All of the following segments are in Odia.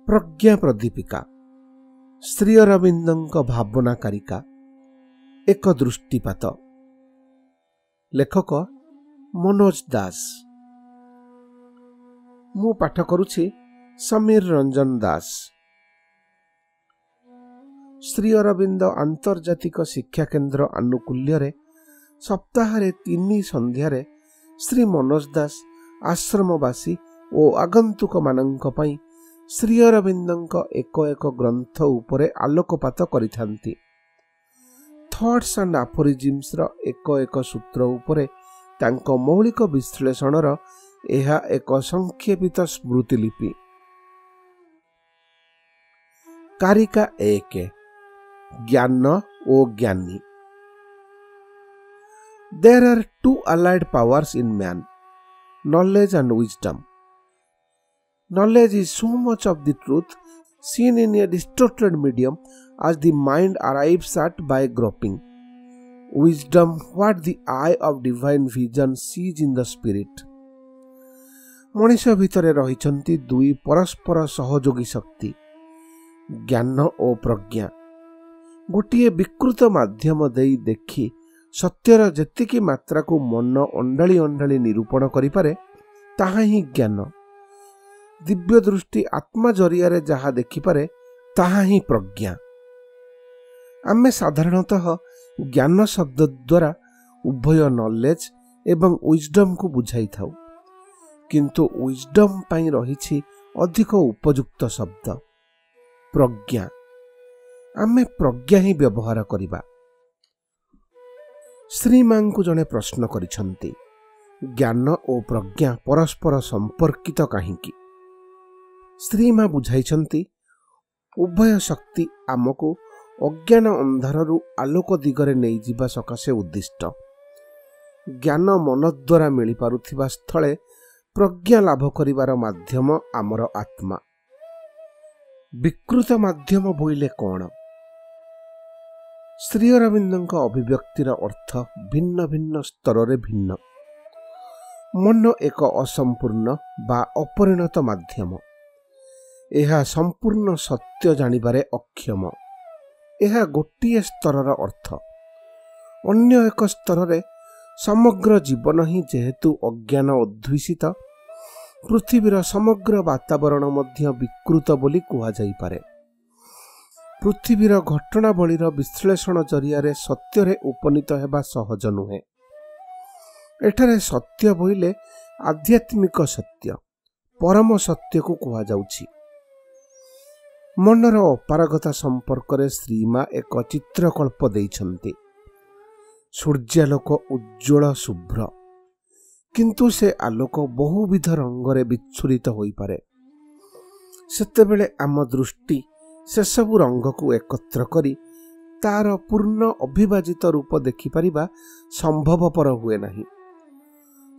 प्रज्ञा प्रदीपिका श्री अरविंदଙ୍କ भावनाकारिका एक दृष्टिपात। लेखक मनोज दास। मु पाठ करुछि समीर रंजन दास। श्री अरविंद आंतर्जातिक शिक्षा केन्द्र आनुकूल्य सप्ताह 3 संध्यारे श्री मनोज दास आश्रमवासी और आगंतुक मानंक पई श्री अरविंदଙ୍କ एक ग्रंथ उपरे आलोकपात करिथांती। थॉट्स एंड एफोरिजिम्स रो एक सूत्र उपरे तांको मौलिक विश्लेषणर एहा एक संक्षेपित स्मृतिलिपि। कारिका 1 ज्ञान ओ ज्ञानी। There are two allied powers in man, knowledge and wisdom. Knowledge is so much of the truth seen in a distorted medium as the mind arrives at by groping. Wisdom, what the eye of divine vision sees in the spirit. मनुष भितरे रहिछंती दुई परस्पर सहयोगी शक्ति, ज्ञान और प्रज्ञा। गोटिए विकृत माध्यम देई देखि सत्यर जेतिकी मात्रा को मन अंडाली अंडाली निरूपण करिपारे ताहा ही ज्ञान। दिव्य दृष्टि आत्मा जरिया जहा देखिपारे ताहा ही प्रज्ञा। आमे साधारणतः ज्ञान शब्द द्वारा उभय नॉलेज एवं विजडम को बुझाई थाउ, किंतु विजडम पाई रहिछि अधिक उपयुक्त शब्द प्रज्ञा। आमे प्रज्ञा ही व्यवहार करिबा। श्रीमां को जने प्रश्न करिछंती, ज्ञान और प्रज्ञा परस्पर संपर्कित काहींकी? श्रीमा बुझाइछंती, उभय शक्ति आमको अज्ञान अंधारु आलोक दिगरे नहीं जिबा सकाशे उद्दिष्ट। ज्ञान मन द्वारा मिली पारुथिबा स्थले प्रज्ञा लाभ करिवार माध्यम आमर आत्मा। विकृत माध्यम बोइले कौन? श्री अरविंदଙ୍କ अभिव्यक्तिर अर्थ भिन्न भिन्न स्तर रे भिन्न। मन एक असंपूर्ण बा अपरिणत माध्यम। एहा संपूर्ण सत्य जानिबारे अक्षम। एहा गोटिए स्तरर अर्थ। अन्य एक स्तर रे समग्र जीवन ही जेहेतु अज्ञान उद्विषित, पृथ्वीर समग्र वातावरण मध्य विकृत बोली कुहा जाई पारे। पृथ्वीर घटनावलीर विश्लेषण जरिया सत्य उपनीत हेबा सहज नुहे। एठारे सत्य बोइले आध्यात्मिक सत्य, परम सत्य को कुहा जाउछि। मनर अपारगता संपर्क रे श्रीमा एक चित्रकल्प देइछन्ति। सूर्यालोक उज्ज्वल शुभ्र, किंतु से आलोक बहुविध रंगरे विच्छुरित होई पारे। सेतेबेले आम दृष्टि से सबु रंग को एकत्र करी तार पूर्ण अभिभाजित रूप देखि परिबा संभवपर हुए नहीं।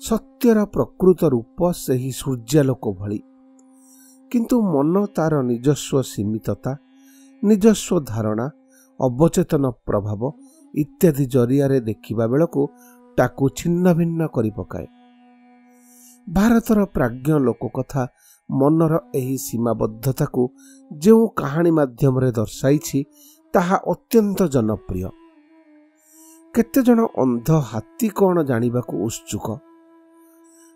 सत्यर प्रकृत रूप सही सूर्यालोक भली, किंतु मन तार निजस्व सीमितता, निजस्व धारणा, अवचेतन प्रभाव इत्यादि जरिया देखिबा बेलको ताकू छिन्न भिन्न करि पकाए। भारतर प्राज्ञ लोक कथा मनर एही सीमाबद्धता को जो कहानी माध्यम रे दर्शाइछि ताहा अत्यंत जनप्रिय। केते जन अंध हाथी कौन जानिबा को उत्सुक।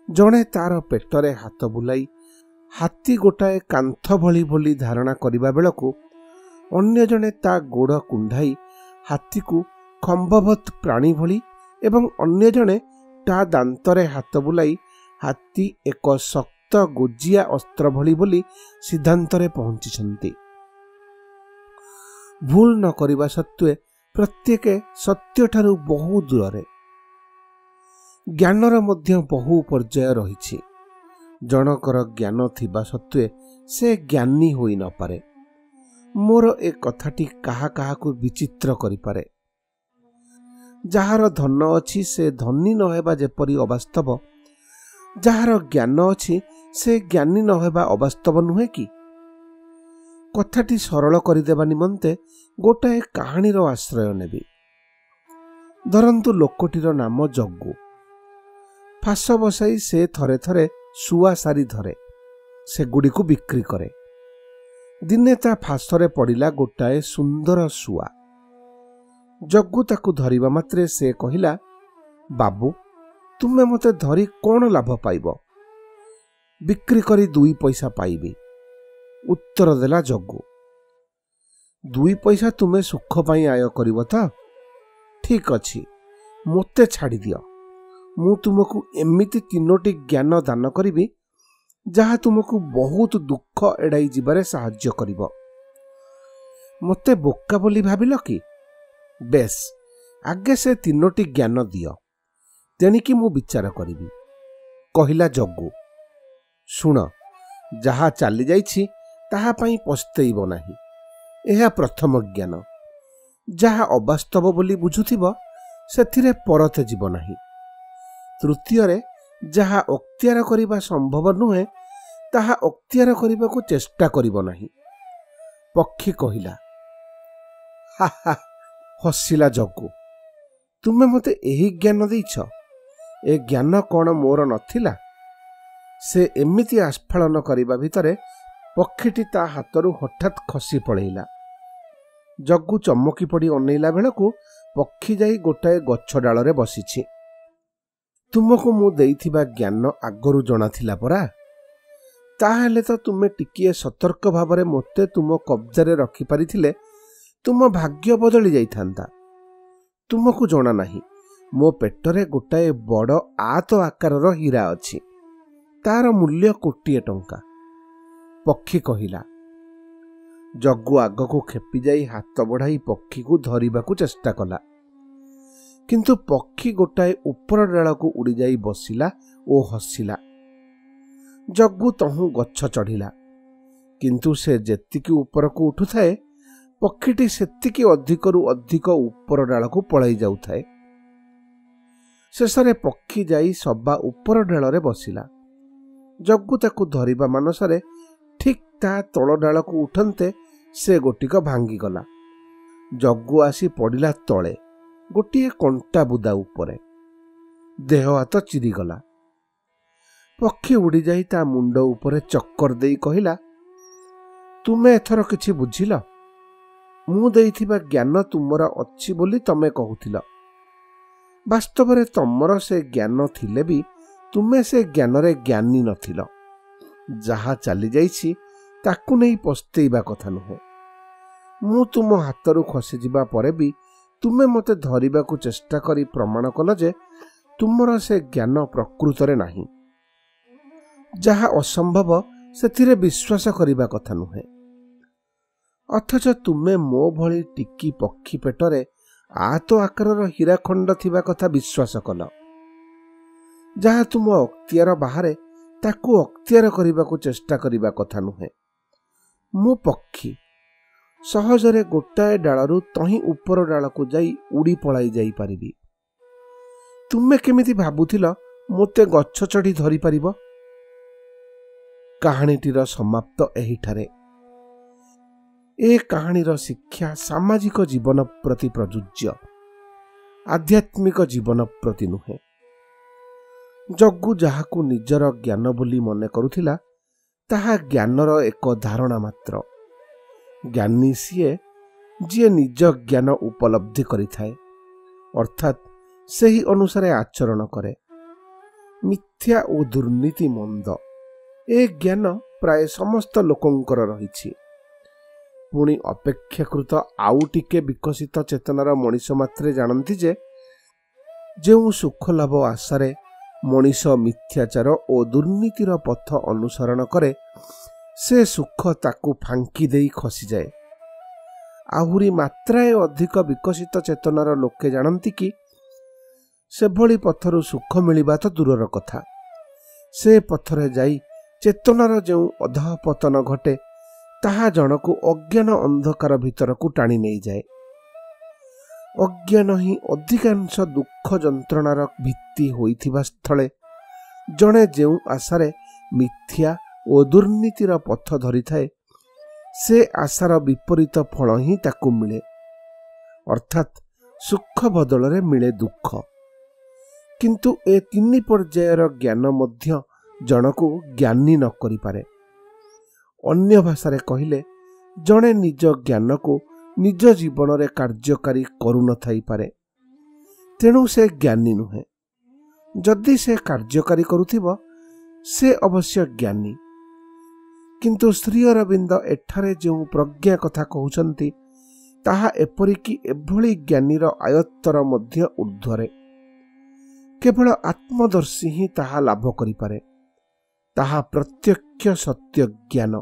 जणे तार पेटरे हाथ बुलाई हाथी गोटाए कांथ भली भली धारणा करिबा बेलको अन्य जणे ता गोड़ कुंढाई हाथी को खंभवत प्राणी भली एवं अन्य जणे ता दांतरे हाथ बुलाई हाथी एक शक्त गोजिया अस्त्र भली बोली सिद्धांतरे पहुंची। भूल न करिबा सत्वे प्रत्येक सत्य ठारू बहु दूर। ज्ञानर मध्य बहु पर्याय रहिछि। जनकर ज्ञान थिबा सत्वे से ज्ञानी होई न पारे। मोर ए कथाटी काहा काहा को विचित्र करि पारे। जाहार धन अछि से धनी न हेबा जेपरि अवास्तव, जाहार ज्ञान अछि से ज्ञानी न हेबा अवास्तव नुहे कि? कथाटी सरल करदेवा निमंते गोटाए कहानीर आश्रय नेबी। धरंतु लोकटीर नाम जग्गू। फास बसाई से थरे थरे शुआ सारी धरे, से गुड़ी को बिक्री करे। ଦିନେ ତା ଫାଶରେ ପଡ଼ିଲା ଗୋଟାଏ ସୁନ୍ଦର ଶୁଆ। ଜଗ୍ଗୁ ତାକୁ ଧରିବା ମାତ୍ରେ ସେ କହିଲା, ବାବୁ, ତୁମେ ମୋତେ ଧରି କ'ଣ ଲାଭ ପାଇବ? ବିକ୍ରି କରି 2 ପଇସା ପାଇବି, ଉତ୍ତର ଦେଲା ଜଗ୍ଗୁ। 2 ପଇସା ତୁମେ ସୁଖ ପାଇଁ ଆୟ କରିବ ତ? ଠିକ୍ ଅଛି, ମୋତେ ଛାଡ଼ିଦିଅ। ମୁଁ ତୁମକୁ ଏମିତି 3ଟି ଜ୍ଞାନ ଦାନ କରିବି ଯାହା ତୁମକୁ ବହୁତ ଦୁଃଖ ଏଡ଼ାଇ ଯିବାରେ ସାହାଯ୍ୟ କରିବ। ମୋତେ ବୋକା ବୋଲି ଭାବିଲ କି? ବେଶ୍, ଆଗେ ସେ 3ଟି ଜ୍ଞାନ ଦିଅ, ତେଣିକି ମୁଁ ବିଚାର କରିବି, କହିଲା ଜଗ୍ଗୁ। ଶୁଣ, ଯାହା ଚାଲିଯାଇଛି ତାହା ପାଇଁ ପସ୍ତେଇବ ନାହିଁ। ଏହା ପ୍ରଥମ ଜ୍ଞାନ। ଯାହା ଅବାସ୍ତବ ବୋଲି ବୁଝୁଥିବ ସେଥିରେ ପରତେ ଯିବ ନାହିଁ। ତୃତୀୟରେ, ଯାହା ଅକ୍ତିଆର କରିବା ସମ୍ଭବ ନୁହେଁ ତାହା ଅକ୍ତିଆର କରିବାକୁ ଚେଷ୍ଟା କରିବ ନାହିଁ। ପକ୍ଷୀ କହିଲା। ହା ହା, ହସିଲା ଜଗ୍ଗୁ। ତୁମେ ମୋତେ ଏହି ଜ୍ଞାନ ଦେଇଛ? ଏ ଜ୍ଞାନ କ'ଣ ମୋର ନଥିଲା? ସେ ଏମିତି ଆସ୍ଫାଳନ କରିବା ଭିତରେ ପକ୍ଷୀଟି ତା ହାତରୁ ହଠାତ୍ ଖସି ପଳେଇଲା। ଜଗ୍ଗୁ ଚମକି ପଡ଼ି ଅନେଇଲା ବେଳକୁ ପକ୍ଷୀ ଯାଇ ଗୋଟାଏ ଗଛ ଡାଳରେ ବସିଛି। ତୁମକୁ ମୁଁ ଦେଇଥିବା ଜ୍ଞାନ ଆଗରୁ ଜଣାଥିଲା ପରା? ତାହେଲେ ତ ତୁମେ ଟିକିଏ ସତର୍କ ଭାବରେ ମୋତେ ତୁମ କବ୍ଜାରେ ରଖିପାରିଥିଲେ ତୁମ ଭାଗ୍ୟ ବଦଳି ଯାଇଥାନ୍ତା। ତୁମକୁ ଜଣା ନାହିଁ, ମୋ ପେଟରେ ଗୋଟାଏ ବଡ଼ ଆତ ଆକାରର ହୀରା ଅଛି। ତାର ମୂଲ୍ୟ 1,000,000 ଟଙ୍କା, ପକ୍ଷୀ କହିଲା। ଜଗ୍ଗୁ ଆଗକୁ ଖେପି ଯାଇ ହାତ ବଢ଼ାଇ ପକ୍ଷୀକୁ ଧରିବାକୁ ଚେଷ୍ଟା କଲା, କିନ୍ତୁ ପକ୍ଷୀ ଗୋଟାଏ ଉପର ଡାଳକୁ ଉଡ଼ିଯାଇ ବସିଲା ଓ ହସିଲା। ଜଗ୍ଗୁ ତହୁଁ ଗଛ ଚଢ଼ିଲା, କିନ୍ତୁ ସେ ଯେତିକି ଉପରକୁ ଉଠୁଥାଏ ପକ୍ଷୀଟି ସେତିକି ଅଧିକରୁ ଅଧିକ ଉପର ଡାଳକୁ ପଳାଇ ଯାଉଥାଏ। ଶେଷରେ ପକ୍ଷୀ ଯାଇ ସବା ଉପର ଡାଳରେ ବସିଲା। ଜଗ୍ଗୁ ତାକୁ ଧରିବା ମାନସରେ ଠିକ୍ ତା ତଳ ଡାଳକୁ ଉଠନ୍ତେ ସେ ଗୋଟିକ ଭାଙ୍ଗିଗଲା। ଜଗ୍ଗୁ ଆସି ପଡ଼ିଲା ତଳେ ଗୋଟିଏ କଣ୍ଟା ବୁଦା ଉପରେ। ଦେହ ହାତ ଚିରିଗଲା। ପକ୍ଷୀ ଉଡ଼ିଯାଇ ତା ମୁଣ୍ଡ ଉପରେ ଚକ୍କର ଦେଇ କହିଲା, ତୁମେ ଏଥର କିଛି ବୁଝିଲ? ମୁଁ ଦେଇଥିବା ଜ୍ଞାନ ତୁମର ଅଛି ବୋଲି ତମେ କହୁଥିଲ। ବାସ୍ତବରେ ତମର ସେ ଜ୍ଞାନ ଥିଲେ ବି ତୁମେ ସେ ଜ୍ଞାନରେ ଜ୍ଞାନୀ ନଥିଲ। ଯାହା ଚାଲିଯାଇଛି ତାକୁ ନେଇ ପସ୍ତେଇବା କଥା ନୁହେଁ। ମୁଁ ତୁମ ହାତରୁ ଖସିଯିବା ପରେ ବି ତୁମେ ମୋତେ ଧରିବାକୁ ଚେଷ୍ଟା କରି ପ୍ରମାଣ କଲ ଯେ ତୁମର ସେ ଜ୍ଞାନ ପ୍ରକୃତରେ ନାହିଁ। ଯାହା ଅସମ୍ଭବ ସେଥିରେ ବିଶ୍ୱାସ କରିବା କଥା ନୁହେଁ। ଅଥଚ ତୁମେ ମୋ ଭଳି ଟିକି ପକ୍ଷୀ ପେଟରେ ଆତ ଆକାରର ହୀରାଖଣ୍ଡ ଥିବା କଥା ବିଶ୍ୱାସ କଲ। ଯାହା ତୁମ ଅକ୍ତିଆର ବାହାରେ ତାକୁ ଅକ୍ତିଆର କରିବାକୁ ଚେଷ୍ଟା କରିବା କଥା ନୁହେଁ। ମୁଁ ପକ୍ଷୀ, ସହଜରେ ଗୋଟାଏ ଡାଳରୁ ତହିଁ ଉପର ଡାଳକୁ ଯାଇ ଉଡ଼ି ପଳାଇ ଯାଇପାରିବି। ତୁମେ କେମିତି ଭାବୁଥିଲ ମୋତେ ଗଛ ଚଢ଼ି ଧରିପାରିବ? କାହାଣୀଟିର ସମାପ୍ତ ଏହିଠାରେ। ଏ କାହାଣୀର ଶିକ୍ଷା ସାମାଜିକ ଜୀବନ ପ୍ରତି ପ୍ରଯୁଜ୍ୟ, ଆଧ୍ୟାତ୍ମିକ ଜୀବନ ପ୍ରତି ନୁହେଁ। ଜଗ୍ଗୁ ଯାହାକୁ ନିଜର ଜ୍ଞାନ ବୋଲି ମନେ କରୁଥିଲା ତାହା ଜ୍ଞାନର ଏକ ଧାରଣା ମାତ୍ର। ଜ୍ଞାନୀ ସିଏ ଯିଏ ନିଜ ଜ୍ଞାନ ଉପଲବ୍ଧି କରିଥାଏ, ଅର୍ଥାତ୍ ସେହି ଅନୁସାରେ ଆଚରଣ କରେ। ମିଥ୍ୟା ଓ ଦୁର୍ନୀତି ମନ୍ଦ, ଏ ଜ୍ଞାନ ପ୍ରାୟ ସମସ୍ତ ଲୋକଙ୍କର ରହିଛି। ପୁଣି ଅପେକ୍ଷାକୃତ ଆଉ ଟିକେ ବିକଶିତ ଚେତନାର ମଣିଷ ମାତ୍ରେ ଜାଣନ୍ତି ଯେ ଯେଉଁ ସୁଖଲାଭ ଆଶାରେ ମଣିଷ ମିଥ୍ୟାଚାର ଓ ଦୁର୍ନୀତିର ପଥ ଅନୁସରଣ କରେ ସେ ସୁଖ ତାକୁ ଫାଙ୍କି ଦେଇ ଖସିଯାଏ। ଆହୁରି ମାତ୍ରାଏ ଅଧିକ ବିକଶିତ ଚେତନାର ଲୋକେ ଜାଣନ୍ତି କି ସେଭଳି ପଥରୁ ସୁଖ ମିଳିବା ତ ଦୂରର କଥା, ସେ ପଥରେ ଯାଇ ଚେତନାର ଯେଉଁ ଅଧଃପତନ ଘଟେ ତାହା ଜଣକୁ ଅଜ୍ଞାନ ଅନ୍ଧକାର ଭିତରକୁ ଟାଣି ନେଇଯାଏ। ଅଜ୍ଞାନ ହିଁ ଅଧିକାଂଶ ଦୁଃଖ ଯନ୍ତ୍ରଣାର ଭିତ୍ତି ହୋଇଥିବା ସ୍ଥଳେ ଜଣେ ଯେଉଁ ଆଶାରେ ମିଥ୍ୟା ଓ ଦୁର୍ନୀତିର ପଥ ଧରିଥାଏ ସେ ଆଶାର ବିପରୀତ ଫଳ ହିଁ ତାକୁ ମିଳେ, ଅର୍ଥାତ୍ ସୁଖ ବଦଳରେ ମିଳେ ଦୁଃଖ। କିନ୍ତୁ ଏ 3 ପର୍ଯ୍ୟାୟର ଜ୍ଞାନ ମଧ୍ୟ ଜଣକୁ ଜ୍ଞାନୀ ନ କରିପାରେ। ଅନ୍ୟ ଭାଷାରେ କହିଲେ ଜଣେ ନିଜ ଜ୍ଞାନକୁ ନିଜ ଜୀବନରେ କାର୍ଯ୍ୟକାରୀ କରୁନଥାଇପାରେ, ତେଣୁ ସେ ଜ୍ଞାନୀ ନୁହେଁ। ଯଦି ସେ କାର୍ଯ୍ୟକାରୀ କରୁଥିବ ସେ ଅବଶ୍ୟ ଜ୍ଞାନୀ। କିନ୍ତୁ ଶ୍ରୀ ଅରବିନ୍ଦ ଏଠାରେ ଯେଉଁ ପ୍ରଜ୍ଞା କଥା କହୁଛନ୍ତି ତାହା ଏପରିକି ଏଭଳି ଜ୍ଞାନୀର ଆୟତ୍ତର ମଧ୍ୟ ଊର୍ଦ୍ଧ୍ୱରେ। କେବଳ ଆତ୍ମଦର୍ଶୀ ହିଁ ତାହା ଲାଭ କରିପାରେ। ତାହା ପ୍ରତ୍ୟକ୍ଷ ସତ୍ୟ ଜ୍ଞାନ।